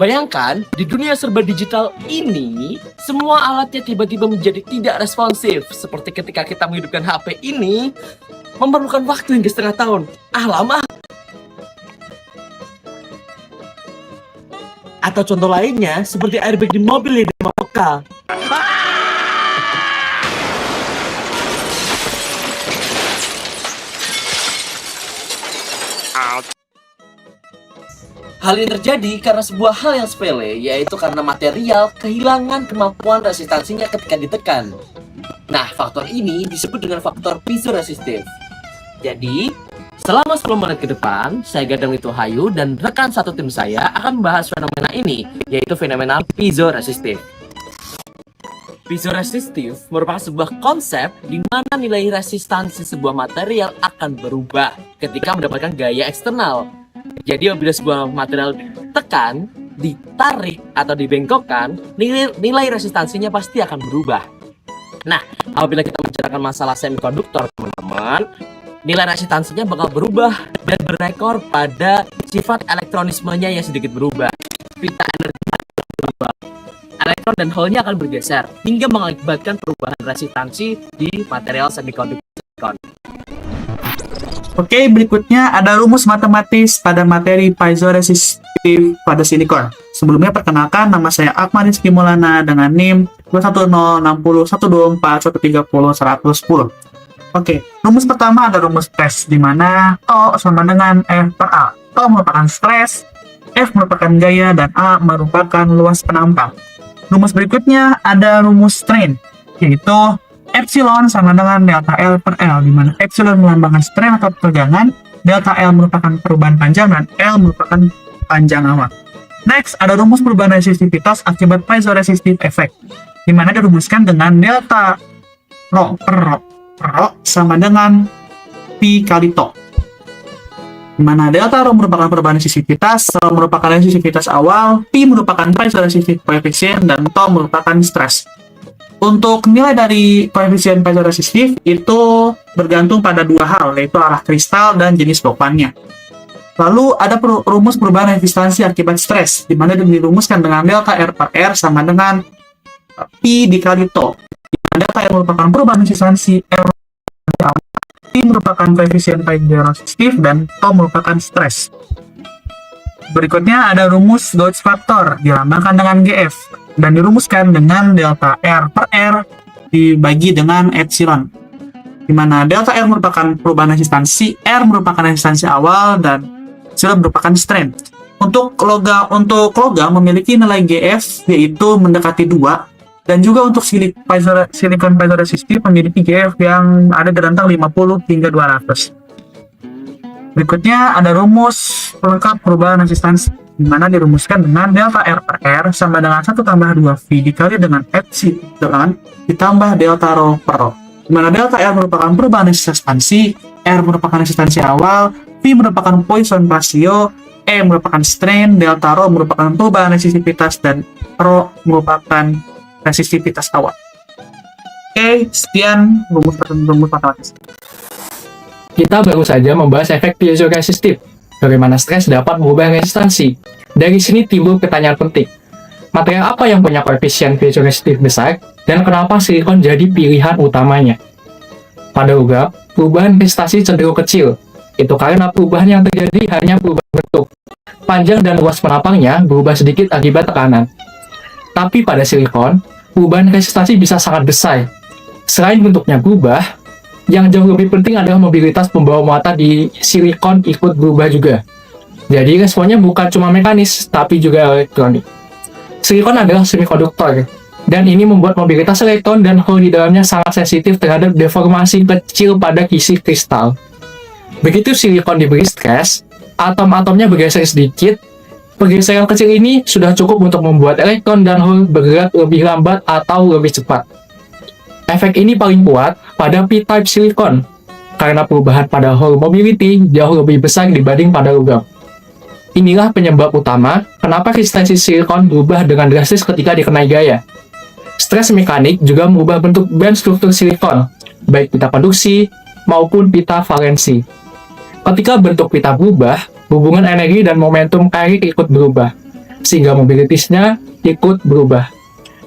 Bayangkan, di dunia serba digital ini, semua alatnya tiba-tiba menjadi tidak responsif. Seperti ketika kita menghidupkan HP ini, memerlukan waktu hingga setengah tahun. Lama. Atau contoh lainnya, seperti airbag di mobil yang tidak peka. Hal ini terjadi karena sebuah hal yang sepele, yaitu karena material kehilangan kemampuan resistansinya ketika ditekan. Nah, faktor ini disebut dengan faktor piezoresistif. Jadi, selama 10 menit ke depan, saya Gadang Witohayu dan rekan satu tim saya akan membahas fenomena ini, yaitu fenomena piezoresistif. Piezoresistif merupakan sebuah konsep di mana nilai resistansi sebuah material akan berubah ketika mendapatkan gaya eksternal. Jadi apabila sebuah material ditekan, ditarik, atau dibengkokkan, nilai resistansinya pasti akan berubah. Nah, apabila kita membicarakan masalah semikonduktor, teman-teman, nilai resistansinya bakal berubah dan berekor pada sifat elektronismenya yang sedikit berubah. Pita energi berubah. Elektron dan hole-nya akan bergeser hingga mengakibatkan perubahan resistansi di material semikonduktor. Oke, berikutnya ada rumus matematis pada materi piezoresistif pada silikon. Sebelumnya perkenalkan, nama saya Akmal Rizky Maulana dengan NIM 21060124130 110. Oke, rumus pertama ada rumus stres, di mana O sama dengan F per A. O merupakan stres, F merupakan gaya, dan A merupakan luas penampang. Rumus berikutnya ada rumus strain, yaitu epsilon sama dengan delta L per L, di mana epsilon melambangkan strain atau tegangan, delta L merupakan perubahan panjang, dan L merupakan panjang awal. Next, ada rumus perubahan resistivitas akibat piezoresistive effect, di mana dirumuskan dengan delta rho per rho sama dengan pi kali tau. Di mana delta rho merupakan perubahan resistivitas, rho merupakan resistivitas awal, pi merupakan piezoresistive coefficient, dan tau merupakan stres. Untuk nilai dari koefisien piezoresistif itu bergantung pada dua hal, yaitu arah kristal dan jenis dopannya. Lalu ada rumus perubahan resistansi akibat stres, di mana dirumuskan dengan delta R per R sama dengan pi dikali tau. Delta R merupakan perubahan resistansi, R pi merupakan koefisien piezoresistif, dan tau merupakan stres. Berikutnya ada rumus Gauss faktor, dilambangkan dengan GF, dan dirumuskan dengan delta R per R dibagi dengan epsilon, di mana delta R merupakan perubahan resistansi, R merupakan resistansi awal, dan epsilon merupakan strain. Untuk logam memiliki nilai GF yaitu mendekati 2, dan juga untuk silikon piezoresistif memiliki GF yang ada di rentang 50 hingga 200. Berikutnya ada rumus pelengkap perubahan resistansi, di mana dirumuskan dengan delta R per R sama dengan 1 tambah 2V dikali dengan epsilon ditambah delta rho per rho, di mana delta R merupakan perubahan resistansi, R merupakan resistansi awal, V merupakan Poisson ratio, E merupakan strain, delta rho merupakan perubahan resistivitas, dan rho merupakan resistivitas awal. Oke, sekian rumus matematis. Kita baru saja membahas efek piezoresistif, bagaimana stres dapat mengubah resistansi. Dari sini timbul pertanyaan penting. Material apa yang punya koefisien piezoresistif besar, dan kenapa silikon jadi pilihan utamanya? Pada logam, perubahan resistansi cenderung kecil. Itu karena perubahan yang terjadi hanya perubahan bentuk. Panjang dan luas penampangnya berubah sedikit akibat tekanan. Tapi pada silikon, perubahan resistansi bisa sangat besar. Selain bentuknya berubah, yang jauh lebih penting adalah mobilitas pembawa muatan di silikon ikut berubah juga. Jadi responnya bukan cuma mekanis, tapi juga elektronik. Silikon adalah semikonduktor, dan ini membuat mobilitas elektron dan hole di dalamnya sangat sensitif terhadap deformasi kecil pada kisi kristal. Begitu silikon diberi stres, atom-atomnya bergeser sedikit. Pergeseran kecil ini sudah cukup untuk membuat elektron dan hole bergerak lebih lambat atau lebih cepat. Efek ini paling kuat pada P-type silikon, karena perubahan pada hole mobility jauh lebih besar dibanding pada logam. Inilah penyebab utama kenapa resistansi silikon berubah dengan drastis ketika dikenai gaya. Stres mekanik juga mengubah bentuk band struktur silikon, baik pita konduksi maupun pita valensi. Ketika bentuk pita berubah, hubungan energi dan momentum kairik ikut berubah. sehingga mobilitasnya ikut berubah.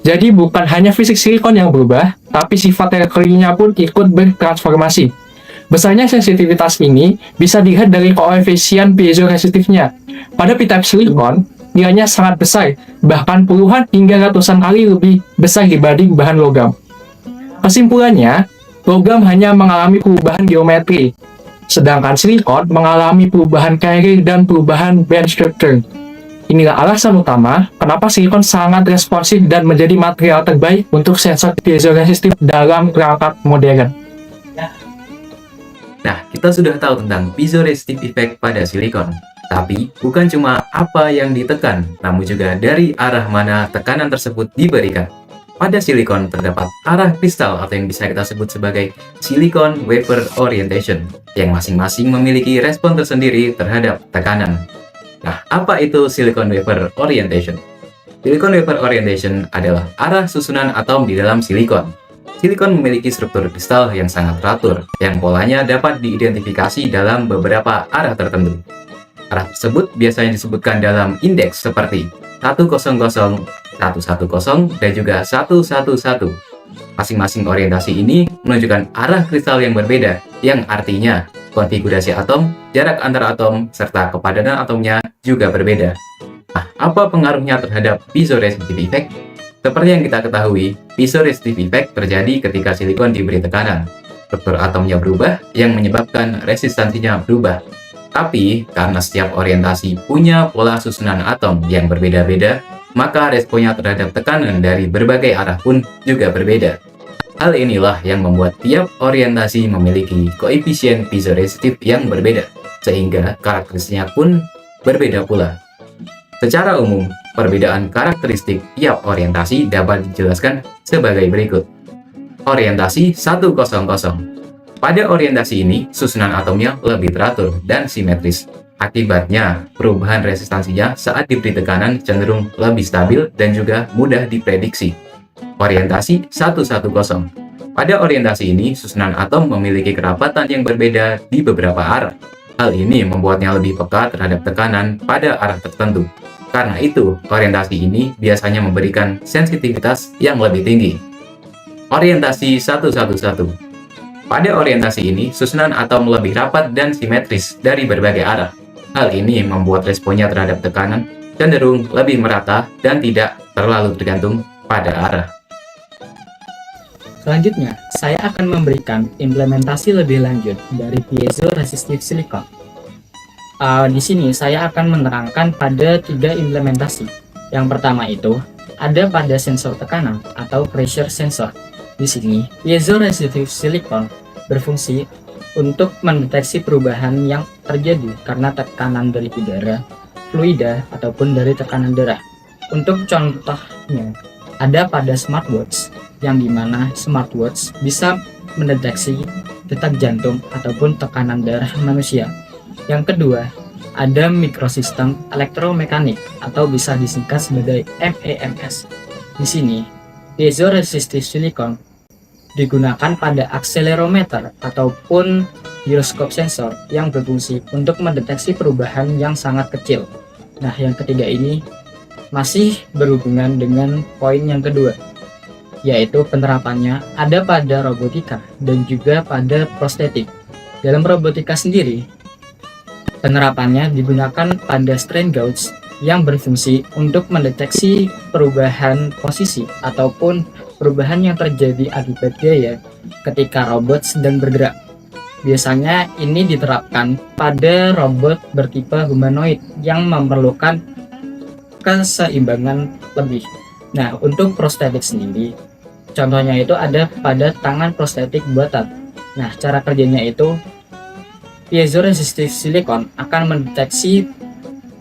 Jadi bukan hanya fisik silikon yang berubah, tapi sifat elektriknya pun ikut bertransformasi. Besarnya sensitivitas ini bisa dilihat dari koefisien piezoresistifnya. Pada p-type silikon, nilainya sangat besar, bahkan puluhan hingga ratusan kali lebih besar dibanding bahan logam. Kesimpulannya, logam hanya mengalami perubahan geometri, sedangkan silikon mengalami perubahan carrier dan perubahan band structure. Inilah alasan utama kenapa silikon sangat responsif dan menjadi material terbaik untuk sensor piezoresistif dalam perangkat modern. Nah, kita sudah tahu tentang piezoresistive effect pada silikon. Tapi, bukan cuma apa yang ditekan, namun juga dari arah mana tekanan tersebut diberikan. Pada silikon terdapat arah kristal atau yang bisa kita sebut sebagai silicon wafer orientation, yang masing-masing memiliki respon tersendiri terhadap tekanan. Nah, apa itu silicon wafer orientation? Silicon wafer orientation adalah arah susunan atom di dalam silikon. Silikon memiliki struktur kristal yang sangat teratur, yang polanya dapat diidentifikasi dalam beberapa arah tertentu. Arah tersebut biasanya disebutkan dalam indeks seperti 100, 110, dan juga 111. Masing-masing orientasi ini menunjukkan arah kristal yang berbeda, yang artinya konfigurasi atom, jarak antar atom, serta kepadatan atomnya juga berbeda. Nah, apa pengaruhnya terhadap piezoresistive effect? Seperti yang kita ketahui, piezoresistive effect terjadi ketika silikon diberi tekanan. Struktur atomnya berubah yang menyebabkan resistansinya berubah. Tapi, karena setiap orientasi punya pola susunan atom yang berbeda-beda, maka responnya terhadap tekanan dari berbagai arah pun juga berbeda. Hal inilah yang membuat tiap orientasi memiliki koefisien piezoresistif yang berbeda, sehingga karakteristiknya pun berbeda pula. Secara umum, perbedaan karakteristik tiap orientasi dapat dijelaskan sebagai berikut. Orientasi 100. Pada orientasi ini, susunan atomnya lebih teratur dan simetris. Akibatnya, perubahan resistansinya saat diberi tekanan cenderung lebih stabil dan juga mudah diprediksi. Orientasi 110. Pada orientasi ini, susunan atom memiliki kerapatan yang berbeda di beberapa arah. Hal ini membuatnya lebih peka terhadap tekanan pada arah tertentu. Karena itu, orientasi ini biasanya memberikan sensitivitas yang lebih tinggi. Orientasi 111. Pada orientasi ini, susunan atom lebih rapat dan simetris dari berbagai arah. Hal ini membuat responnya terhadap tekanan cenderung lebih merata dan tidak terlalu tergantung pada arah. Selanjutnya, saya akan memberikan implementasi lebih lanjut dari piezoresistive silicon. Di sini saya akan menerangkan pada 3 implementasi. Yang pertama itu ada pada sensor tekanan atau pressure sensor. Di sini, piezoresistive silicon berfungsi untuk mendeteksi perubahan yang terjadi karena tekanan dari udara, fluida, ataupun dari tekanan darah. Untuk contohnya, ada pada smartwatch, yang dimana smartwatch bisa mendeteksi detak jantung ataupun tekanan darah manusia. Yang kedua, ada mikrosistem elektromekanik atau bisa disingkat sebagai MEMS. Di sini, piezoresistive silicon digunakan pada akselerometer ataupun giroskop sensor yang berfungsi untuk mendeteksi perubahan yang sangat kecil. Nah, yang ketiga ini masih berhubungan dengan poin yang kedua, yaitu penerapannya ada pada robotika dan juga pada prostetik. Dalam robotika sendiri, penerapannya digunakan pada strain gauge yang berfungsi untuk mendeteksi perubahan posisi ataupun perubahan yang terjadi akibat gaya ketika robot sedang bergerak. Biasanya ini diterapkan pada robot bertipe humanoid yang memerlukan keseimbangan lebih. Nah, untuk prostetik sendiri, contohnya itu ada pada tangan prostetik buatan. Nah, cara kerjanya itu piezoresistive silicon akan mendeteksi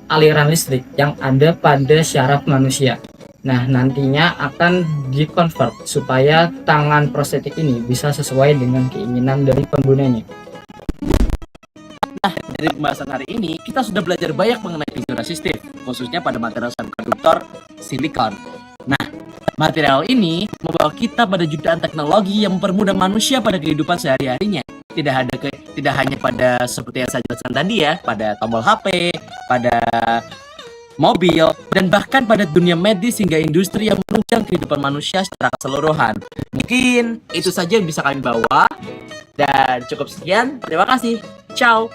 aliran listrik yang ada pada syaraf manusia. Nah, nantinya akan dikonvert supaya tangan prostetik ini bisa sesuai dengan keinginan dari penggunanya. Dari pembahasan hari ini, kita sudah belajar banyak mengenai piezoresistif, khususnya pada material semikonduktor silikon. Nah, material ini membawa kita pada jutaan teknologi yang mempermudah manusia pada kehidupan sehari-harinya. Tidak hanya pada seperti yang saya jelaskan tadi ya, pada tombol HP, pada mobil, dan bahkan pada dunia medis hingga industri yang menunjang kehidupan manusia secara keseluruhan. Mungkin itu saja yang bisa kami bawa. Dan cukup sekian, terima kasih. Ciao.